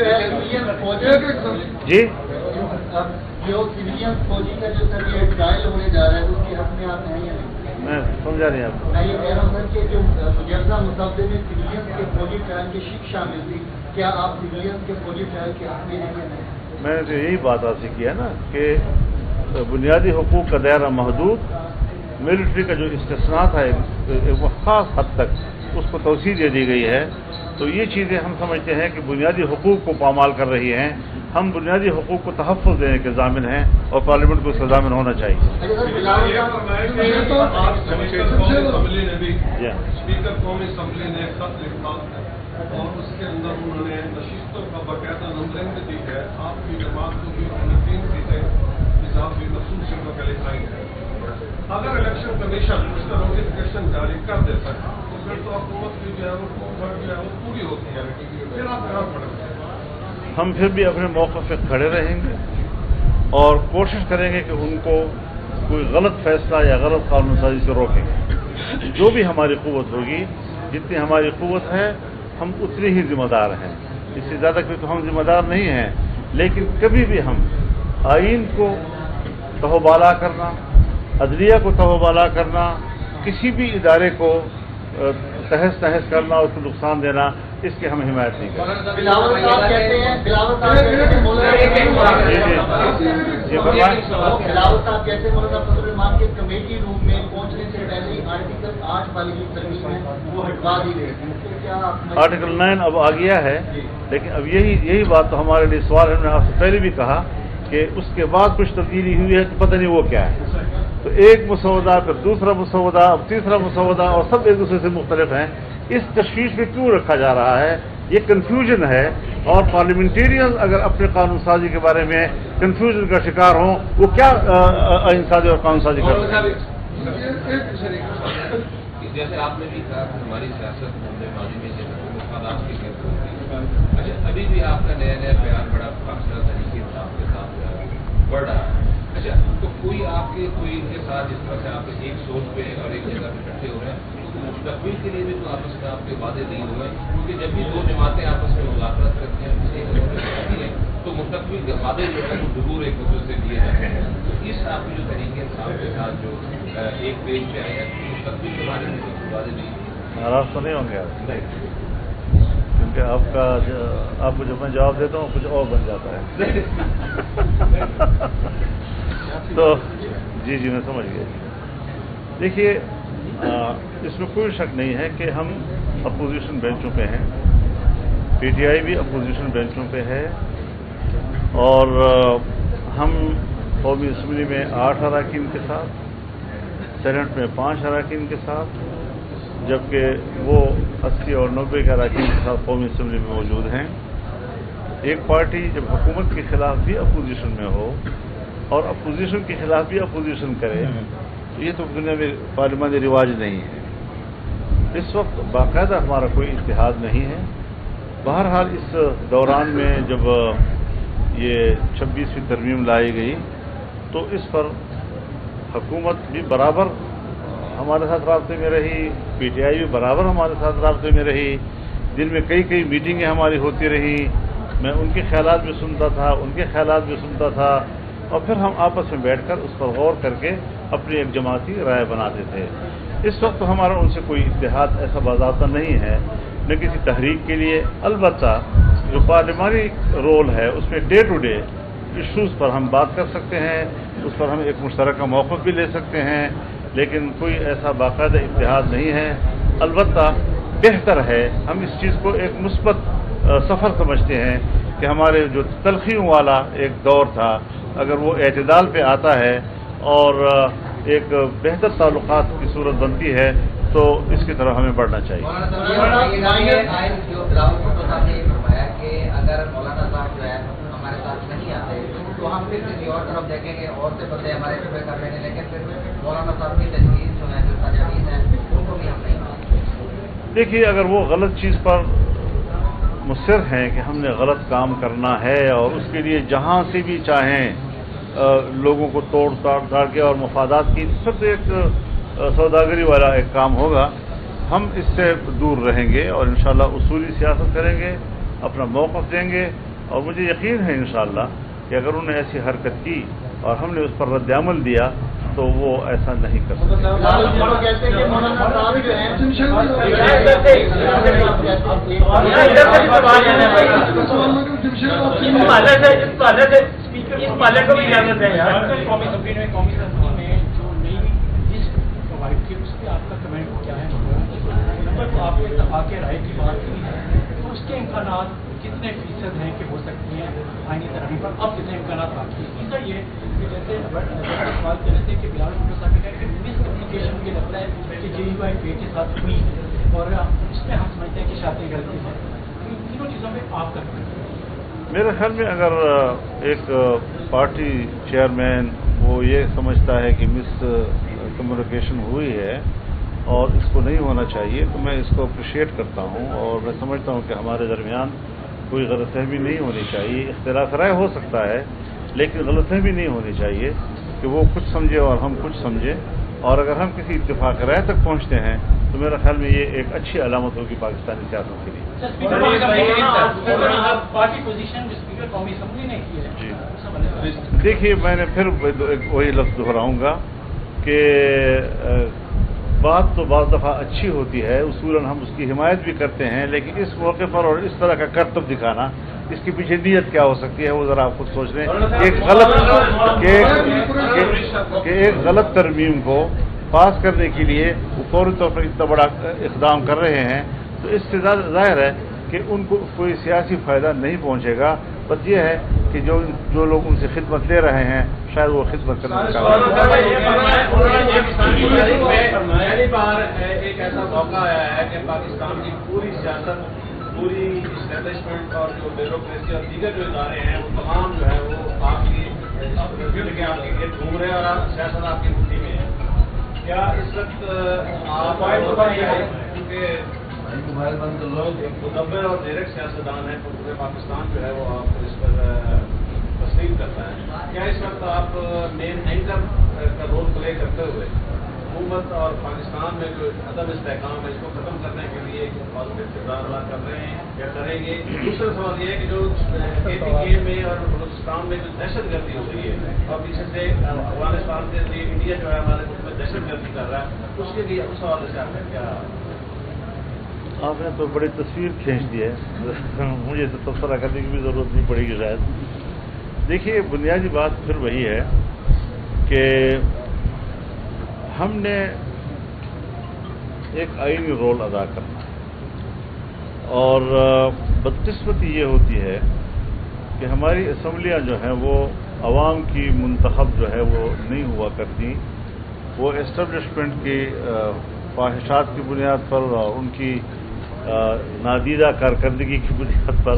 जो है सिविलियन फौजी जी जो सिविलियन फौजी का जो सर ये ट्रायल होने जा रहा है उसके हक में आप हैं या नहीं? मैं समझा नहीं आपको। मैं ये कह रहा हूँ सर कि जो मुजर्जा मुसद्दे में सिविलियन के फौजी ट्रायल की शिक शामिल थी, क्या आप सिविलियन के फौजी ट्रायल के हक में हैं या नहीं? मैंने तो यही बात आपसे किया ना कि बुनियादी हुकूक का दायरा महदूद, मिलिट्री का जो इस्तिस्ना था एक ख़ास हद तक उसको तवसीह दे दी गई है। तो ये चीज़ें हम समझते हैं कि बुनियादी हुकूक को पामाल कर रही हैं। हम बुनियादी हुकूक को तहफ़्फ़ुज़ देने के ज़ामिन हैं और पार्लियामेंट को उसका ज़ामिन होना चाहिए। स्पीकर कौमी असम्बली ने खत लिखा और उसके अंदर उन्होंने नशिस्तों का बाकायदा नंबरिंग दी है। आपकी जमात को भी 3 सीटें हिसाब भी मखसूस सीटों के लिए आई है। अगर इलेक्शन कमीशन उसका नोटिफिकेशन जारी कर देता है तो फिर तो हुकूमत की जो है वो पूरी होती है, फिर आप कहाँ पड़ेंगे? हम फिर भी अपने मौक़िफ़ पे खड़े रहेंगे और कोशिश करेंगे कि उनको कोई गलत फैसला या गलत कानून साजी से रोकेंगे। जो भी हमारी क़ुव्वत होगी, जितनी हमारी क़ुव्वत है, हम उतने ही जिम्मेदार हैं। इससे ज़्यादा कोई तो हम जिम्मेदार नहीं हैं। लेकिन कभी भी हम आइन को तहबाला करना, अदलिया को तहबाला करना, किसी भी इदारे को तहस नहस करना, उसको नुकसान देना, इसकी हम हिमायत नहीं करते। बिलावल साहब कहते हैं मौलाना फजल रहमान के कमेटी रूम में पहुंचने से पहले ही आर्टिकल 8 वाली जो तरमीम है वो हटवा दी गई। आर्टिकल 9 अब आ गया है, लेकिन अब यही बात तो हमारे लिए सवाल है। मैंने आपसे पहले भी कहा कि उसके बाद कुछ तब्दीली हुई है तो पता नहीं वो क्या है। तो एक मसौदा, फिर दूसरा मसौदा, अब तीसरा मसौदा, और सब एक दूसरे से मुख्तलिफ हैं। इस तशवीश में क्यों रखा जा रहा है? ये कन्फ्यूजन है। और पार्लियामेंटेरियन अगर अपने कानून साजी के बारे में कन्फ्यूजन का शिकार हों, वो क्या आइन साजी और कानून साजी कर रहे हैं? जैसे आपने भी कहा हमारी सियासत माजी में जैसे मुफादात की कहते हैं। अच्छा, अभी भी आपका नया नया प्यार बड़ा फासला तरीके से आपके साथ बढ़ रहा है। अच्छा, तो कोई इनके साथ जिस तरह से आप एक सोच पे और एक जगह पे इकट्ठे हो रहे हैं, तो मुस्तकबिल के लिए भी तो आपस में आपके वादे नहीं हुए? क्योंकि जब भी दो जमातें आपस में मुज़ाकरत करती हैं, तो मुस्तकबिल के वादे जो है वो जरूर एक दूसरे से लिए जाते हैं। तो इस आपके जो तरीके आपके साथ जो एक पेज पे आए हैं, मुस्तकबिल के बारे में कुछ वादे नहीं? नाराज तो नहीं होंगे आप? क्योंकि आपको जब मैं जवाब देता हूँ कुछ और बन जाता है। तो जी मैं समझ गया। देखिए, इसमें कोई शक नहीं है कि हम अपोजिशन बेंचों पे हैं। पीटीआई भी अपोजिशन बेंचों पे है और हम कौमी असम्बली में 8 अरकान के साथ, सेनेट में 5 अरकान के साथ, जबकि वो 80 और 90 के अरकान के साथ कौमी असम्बली में मौजूद हैं। एक पार्टी जब हुकूमत के खिलाफ भी अपोजिशन में हो और अपोजिशन के खिलाफ भी अपोजिशन करे, तो ये तो दुनिया में पार्लियामानी रिवाज नहीं है। इस वक्त बाकायदा हमारा कोई इत्तेहाद नहीं है। बहरहाल इस दौरान में जब ये 26वीं तरमीम लाई गई तो इस पर हुकूमत भी बराबर हमारे साथ राब्ते में रही, पीटीआई भी बराबर हमारे साथ राब्ते में रही। दिन में कई मीटिंगें हमारी होती रही। मैं उनके ख्यालात भी सुनता था, उनके ख्यालात भी सुनता था, और फिर हम आपस में बैठकर उस पर गौर करके अपनी एक जमाती राय बनाते थे। इस वक्त तो हमारा उनसे कोई इत्तेहाद ऐसा बाज़ाब्ता नहीं है, न किसी तहरीक के लिए। अलबत्ता जो पार्लियामानी रोल है उसमें डे टू डे इशूज़ पर हम बात कर सकते हैं, उस पर हम एक मुश्तरका मौक़िफ़ भी ले सकते हैं, लेकिन कोई ऐसा बाकायदा इत्तेहाद नहीं है। अलबत्ता बेहतर है, हम इस चीज़ को एक मुस्बत सफ़र समझते हैं कि हमारे जो तलखियों वाला एक दौर था, अगर वो एतदाल पे आता है और एक बेहतर ताल्लुकात की सूरत बनती है तो इसकी तरफ हमें बढ़ना चाहिए। अगर मौलाना साहब जो है हमारे साथ नहीं आते तो हम फिर किसी और तरफ देखेंगे और से बंदे हमारे शुबे कर लेंगे, लेकिन फिर मौलाना साहब की तजवीज़ जो है, जो तजावीज़ है, उनको भी हम नहीं मानते। देखिए, अगर वो गलत चीज़ पर मुसर हैं कि हमने गलत काम करना है और उसके लिए जहाँ से भी चाहें लोगों को तोड़ ताड़ के और मफादात की, फिर तो एक सौदागरी वाला एक काम होगा। हम इससे दूर रहेंगे और इंशाअल्लाह उसूली सियासत करेंगे, अपना मौक़िफ़ देंगे और मुझे यकीन है इंशाअल्लाह कि अगर उन्होंने ऐसी हरकत की और हमने उस पर रद्द-ए-अमल दिया तो वो ऐसा नहीं कर सकते। कहते हैं कि मौलाना साहब जो हैं आपका कमेंट क्या है? नंबर तो आपने इत्तेफाक राय की बात की है, तो उसके इम्कानात कितने फीसद हैं कि हो सकती हैं आईनी तरक्की पर, अब कितने इम्कानात बाकी हैं? तीसरा ये कि जैसे सवाल कर रहे थे कि बिलाल भुट्टो साहब ने कहा कि मिस कम्युनिकेशन मुझे लगता है कि JUI के साथ हुई और इसमें हम समझते हैं कि शायद गलती है। इन तीनों चीज़ों में आपका मेरे ख्याल में अगर एक पार्टी चेयरमैन वो ये समझता है कि मिस कम्युनिकेशन हुई है और इसको नहीं होना चाहिए तो मैं इसको अप्रिशिएट करता हूँ और मैं समझता हूँ कि हमारे दरमियान कोई गलतफहमी नहीं होनी चाहिए। इख्तिलाफ राय हो सकता है लेकिन गलतफहमी नहीं होनी चाहिए कि वो कुछ समझे और हम कुछ समझें, और अगर हम किसी इत्तेफाक राय तक पहुँचते हैं तो मेरे ख्याल में ये एक अच्छी अलामत होगी पाकिस्तानी सियासत के लिए। पार्टी पोजीशन स्पीकर कौमी असेंबली ने की है जी। देखिए मैंने फिर वही लफ्ज़ दोहराऊंगा कि बात तो बाज़ दफ़ा अच्छी होती है, उसूलन हम उसकी हिमायत भी करते हैं, लेकिन इस मौके पर और इस तरह का करतब दिखाना, इसके पीछे नीयत क्या हो सकती है वो ज़रा आप खुद सोच लें। एक गलत तरमीम को पास करने के लिए वो फौरी तौर पर इतना बड़ा इक़दाम कर रहे हैं तो इससे ज़ाहिर है कि उनको कोई सियासी फ़ायदा नहीं पहुँचेगा। बस ये है कि जो लोग उनसे खिदमत ले रहे हैं शायद वो खिदमत करने का पहली बार एक ऐसा मौका आया है कि पाकिस्तान की पूरी सियासत, पूरी इस्टेब्लिशमेंट और जो ब्यूरोक्रेसी और दीगर जो इदारे हैं वो तमाम जो है वो आपकी गेट घूम रहे हैं और सियासत आपकी मुट्ठी में है। क्या इस वक्त आप क्योंकि एक मुदब्बर और डायरेक्ट सियासतदान है तो पूरे पाकिस्तान जो है वो आप इस पर तस्लीम करता है, क्या इस वक्त आप मेन एंकर का रोल प्ले करते हुए हुकूमत और पाकिस्तान में जो अदम इस्तेहकाम है इसको खत्म करने के लिए एक पॉजिटिव किरदार अदा कर रहे हैं या करेंगे? दूसरा सवाल ये है कि जो KPK में और बलूचिस्तान में जो दहशत गर्दी हो रही है और पीछे से अफगानिस्तान से इंडिया जो है हमारे मुल्क में दहशत गर्दी कर रहा है, उसके लिए उस हवाले से आपका क्या? आपने तो बड़ी तस्वीर खींच दी है मुझे तो तबसरा करने की भी ज़रूरत नहीं पड़ेगी शायद। देखिए बुनियादी बात फिर वही है कि हमने एक आईनी रोल अदा करना है और बदकिस्मती ये होती है कि हमारी असम्बलियाँ जो हैं वो अवाम की मुंतखब जो है वो नहीं हुआ करती, वो एस्टेब्लिशमेंट की ख्वाहिशात की बुनियाद पर और उनकी नादीदा कारकर्दगी की बुनियाद पर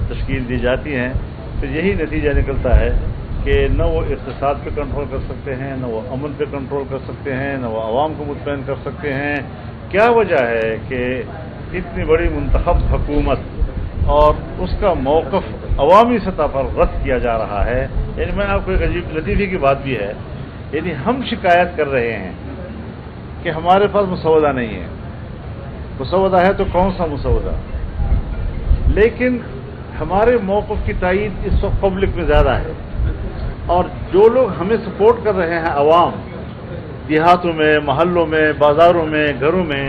तश्कील दी जाती हैं। फिर यही नतीजा निकलता है कि न वो इक़्तिसाद पे कंट्रोल कर सकते हैं, न वो अमन पे कंट्रोल कर सकते हैं, न वो आवाम को मुतमईन कर सकते हैं। क्या वजह है कि इतनी बड़ी मुंतखब हुकूमत और उसका मौक़िफ़ अवामी सतह पर रद्द किया जा रहा है। यानी मैं आपको एक अजीब लतीफ़े की बात भी है, यानी हम शिकायत कर रहे हैं कि हमारे पास मुसवदा नहीं है। मुसवदा है तो कौन सा मुसवदा? लेकिन हमारे मौक़िफ़ की तायीद इस वक्त पब्लिक में ज़्यादा है और जो लोग हमें सपोर्ट कर रहे हैं अवाम, देहातों में, महल्लों में, बाज़ारों में, घरों में,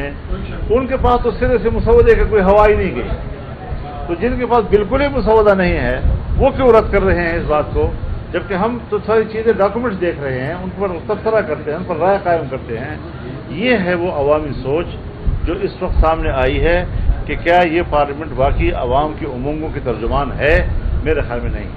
उनके पास तो सिरे से मुसवदे का कोई हवा ही नहीं गई। तो जिनके पास बिल्कुल ही मुसवदा नहीं है वो क्यों रद्द कर रहे हैं इस बात को, जबकि हम तो सारी चीज़ें डॉक्यूमेंट्स देख रहे हैं, उन पर तबसरा करते हैं, उन पर राय कायम करते हैं। ये है वो अवामी सोच जो इस वक्त सामने आई है कि क्या ये पार्लियामेंट वाकई अवाम की उमंगों की तर्जुमान है? मेरे ख्याल में नहीं।